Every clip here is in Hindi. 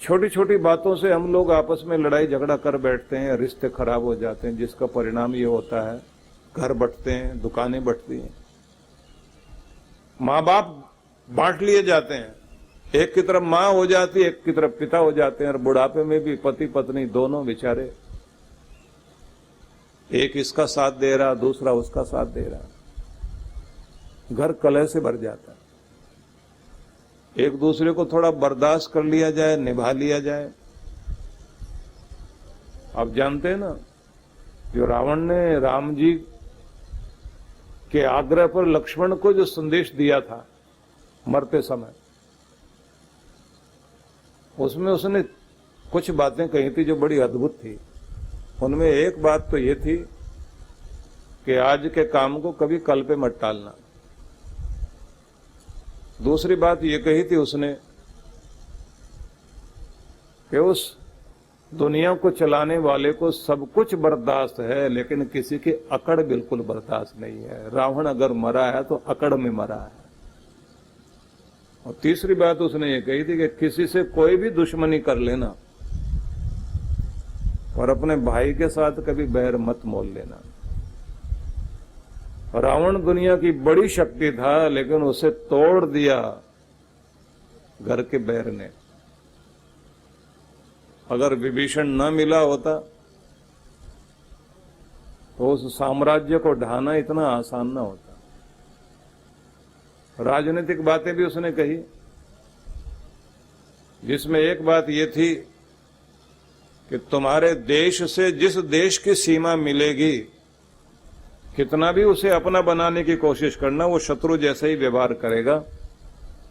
छोटी छोटी बातों से हम लोग आपस में लड़ाई झगड़ा कर बैठते हैं, रिश्ते खराब हो जाते हैं, जिसका परिणाम ये होता है घर बंटते हैं, दुकानें बंटती हैं, माँ बाप बांट लिए जाते हैं। एक की तरफ माँ हो जाती है, एक की तरफ पिता हो जाते हैं, और बुढ़ापे में भी पति पत्नी दोनों बेचारे, एक इसका साथ दे रहा, दूसरा उसका साथ दे रहा, घर कलह से भर जाता है। एक दूसरे को थोड़ा बर्दाश्त कर लिया जाए, निभा लिया जाए। आप जानते हैं ना, जो रावण ने राम जी के आग्रह पर लक्ष्मण को जो संदेश दिया था मरते समय, उसमें उसने कुछ बातें कही थी जो बड़ी अद्भुत थी। उनमें एक बात तो ये थी कि आज के काम को कभी कल पे मत टालना। दूसरी बात ये कही थी उसने कि उस दुनिया को चलाने वाले को सब कुछ बर्दाश्त है, लेकिन किसी की अकड़ बिल्कुल बर्दाश्त नहीं है। रावण अगर मरा है तो अकड़ में मरा है। और तीसरी बात उसने ये कही थी कि किसी से कोई भी दुश्मनी कर लेना, और अपने भाई के साथ कभी बैर मत मोल लेना। रावण दुनिया की बड़ी शक्ति था, लेकिन उसे तोड़ दिया घर के बैर ने। अगर विभीषण न मिला होता तो उस साम्राज्य को ढाना इतना आसान न होता। राजनीतिक बातें भी उसने कही, जिसमें एक बात ये थी कि तुम्हारे देश से जिस देश की सीमा मिलेगी, कितना भी उसे अपना बनाने की कोशिश करना, वो शत्रु जैसे ही व्यवहार करेगा।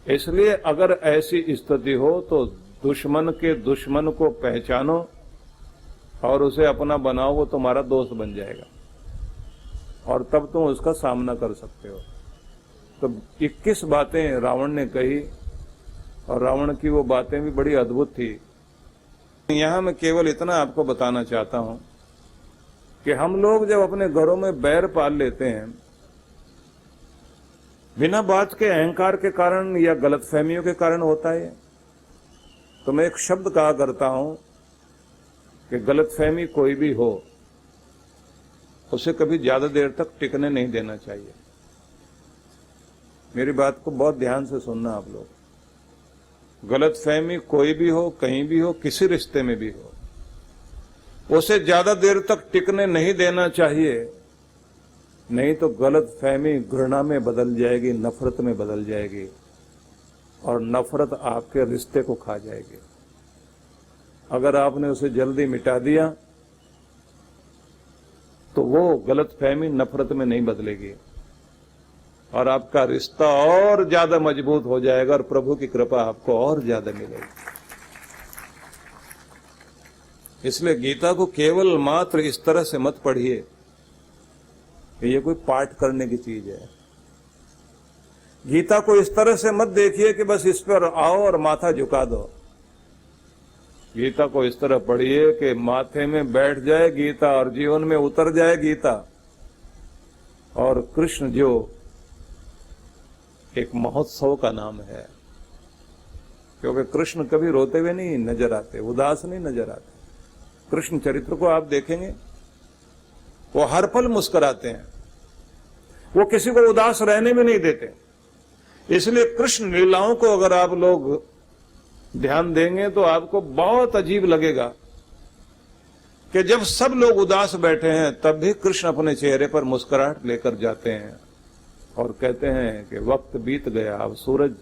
इसलिए अगर ऐसी स्थिति हो तो दुश्मन के दुश्मन को पहचानो और उसे अपना बनाओ, वो तुम्हारा दोस्त बन जाएगा और तब तुम उसका सामना कर सकते हो। तो 21 बातें रावण ने कही, और रावण की वो बातें भी बड़ी अद्भुत थी। यहां मैं केवल इतना आपको बताना चाहता हूं कि हम लोग जब अपने घरों में बैर पाल लेते हैं, बिना बात के अहंकार के कारण या गलतफहमियों के कारण होता है। तो मैं एक शब्द कहा करता हूं कि गलतफहमी कोई भी हो, उसे कभी ज्यादा देर तक टिकने नहीं देना चाहिए। मेरी बात को बहुत ध्यान से सुनना आप लोग। गलतफहमी कोई भी हो, कहीं भी हो, किसी रिश्ते में भी हो, उसे ज्यादा देर तक टिकने नहीं देना चाहिए। नहीं तो गलतफहमी घृणा में बदल जाएगी, नफरत में बदल जाएगी, और नफरत आपके रिश्ते को खा जाएगी। अगर आपने उसे जल्दी मिटा दिया तो वो गलतफहमी नफरत में नहीं बदलेगी, और आपका रिश्ता और ज्यादा मजबूत हो जाएगा, और प्रभु की कृपा आपको और ज्यादा मिलेगी। इसलिए गीता को केवल मात्र इस तरह से मत पढ़िए कि ये कोई पाठ करने की चीज है। गीता को इस तरह से मत देखिए कि बस इस पर आओ और माथा झुका दो। गीता को इस तरह पढ़िए कि माथे में बैठ जाए गीता और जीवन में उतर जाए गीता। और कृष्ण जो एक महोत्सव का नाम है, क्योंकि कृष्ण कभी रोते हुए नहीं नजर आते, उदास नहीं नजर आते। कृष्ण चरित्र को आप देखेंगे, वो हर पल मुस्कुराते हैं, वो किसी को उदास रहने में नहीं देते। इसलिए कृष्ण लीलाओं को अगर आप लोग ध्यान देंगे तो आपको बहुत अजीब लगेगा कि जब सब लोग उदास बैठे हैं तब भी कृष्ण अपने चेहरे पर मुस्कुराहट लेकर जाते हैं और कहते हैं कि वक्त बीत गया, अब सूरज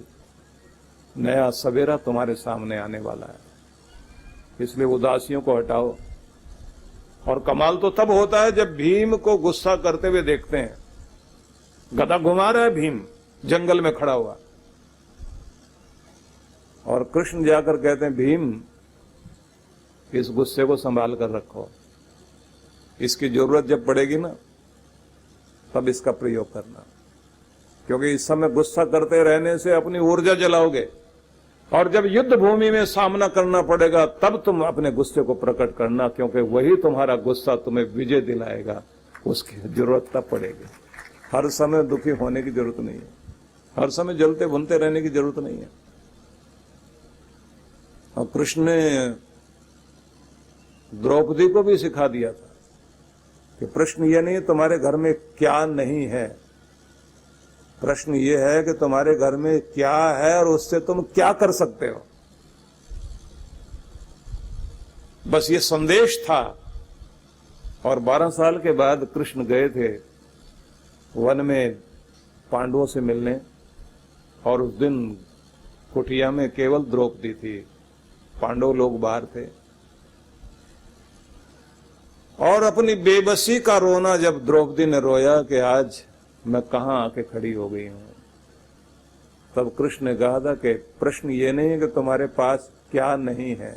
नया सवेरा तुम्हारे सामने आने वाला है, इसलिए उदासियों को हटाओ। और कमाल तो तब होता है जब भीम को गुस्सा करते हुए देखते हैं। गदा घुमा रहा है भीम जंगल में खड़ा हुआ, और कृष्ण जाकर कहते हैं भीम इस गुस्से को संभाल कर रखो, इसकी जरूरत जब पड़ेगी ना तब इसका प्रयोग करना, क्योंकि इस समय गुस्सा करते रहने से अपनी ऊर्जा जलाओगे, और जब युद्ध भूमि में सामना करना पड़ेगा तब तुम अपने गुस्से को प्रकट करना, क्योंकि वही तुम्हारा गुस्सा तुम्हें विजय दिलाएगा। उसकी जरूरत तब पड़ेगी। हर समय दुखी होने की जरूरत नहीं है, हर समय जलते भुनते रहने की जरूरत नहीं है। और कृष्ण ने द्रौपदी को भी सिखा दिया था कि प्रश्न ये नहीं तुम्हारे घर में क्या नहीं है, प्रश्न ये है कि तुम्हारे घर में क्या है और उससे तुम क्या कर सकते हो। बस ये संदेश था। और 12 साल के बाद कृष्ण गए थे वन में पांडवों से मिलने, और उस दिन कुटिया में केवल द्रौपदी थी, पांडव लोग बाहर थे। और अपनी बेबसी का रोना जब द्रौपदी ने रोया कि आज मैं कहां आके खड़ी हो गई हूं, तब कृष्ण ने कहा था कि प्रश्न ये नहीं है कि तुम्हारे पास क्या नहीं है,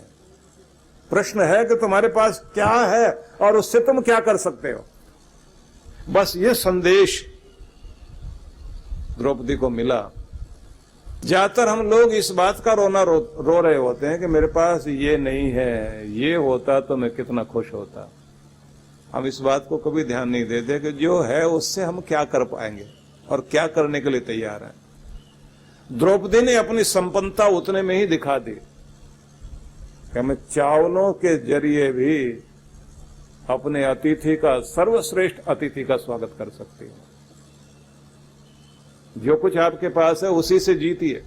प्रश्न है कि तुम्हारे पास क्या है और उससे तुम क्या कर सकते हो। बस ये संदेश द्रौपदी को मिला। ज्यादातर हम लोग इस बात का रोना रो रहे होते हैं कि मेरे पास ये नहीं है, ये होता तो मैं कितना खुश होता। हम इस बात को कभी ध्यान नहीं देते कि जो है उससे हम क्या कर पाएंगे और क्या करने के लिए तैयार हैं। द्रौपदी ने अपनी संपन्नता उतने में ही दिखा दी कि मैं चावलों के जरिए भी अपने अतिथि का, सर्वश्रेष्ठ अतिथि का स्वागत कर सकती हूं। जो कुछ आपके पास है उसी से जीतिए।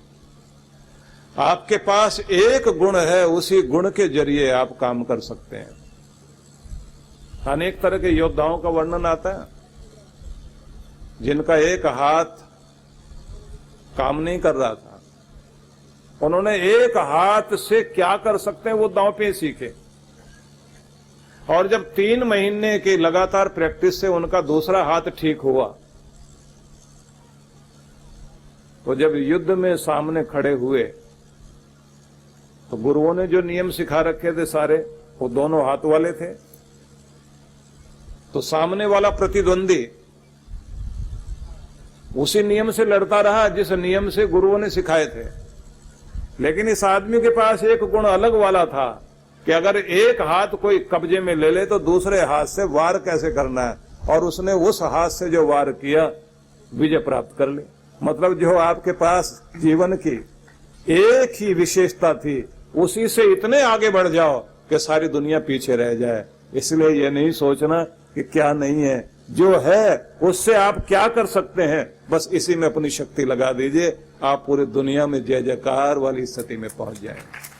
आपके पास एक गुण है, उसी गुण के जरिए आप काम कर सकते हैं। अनेक तरह के योद्धाओं का वर्णन आता है जिनका एक हाथ काम नहीं कर रहा था, उन्होंने एक हाथ से क्या कर सकते हैं वो दांव पे सीखे, और जब 3 महीने की लगातार प्रैक्टिस से उनका दूसरा हाथ ठीक हुआ, तो जब युद्ध में सामने खड़े हुए तो गुरुओं ने जो नियम सिखा रखे थे सारे, वो दोनों हाथ वाले थे। तो सामने वाला प्रतिद्वंदी उसी नियम से लड़ता रहा जिस नियम से गुरुओं ने सिखाए थे, लेकिन इस आदमी के पास एक गुण अलग वाला था कि अगर एक हाथ कोई कब्जे में ले ले तो दूसरे हाथ से वार कैसे करना है, और उसने उस हाथ से जो वार किया विजय प्राप्त कर ली। मतलब जो आपके पास जीवन की एक ही विशेषता थी, उसी से इतने आगे बढ़ जाओ कि सारी दुनिया पीछे रह जाए। इसलिए यह नहीं सोचना कि क्या नहीं है, जो है उससे आप क्या कर सकते हैं, बस इसी में अपनी शक्ति लगा दीजिए, आप पूरी दुनिया में जय जयकार वाली स्थिति में पहुंच जाएंगे।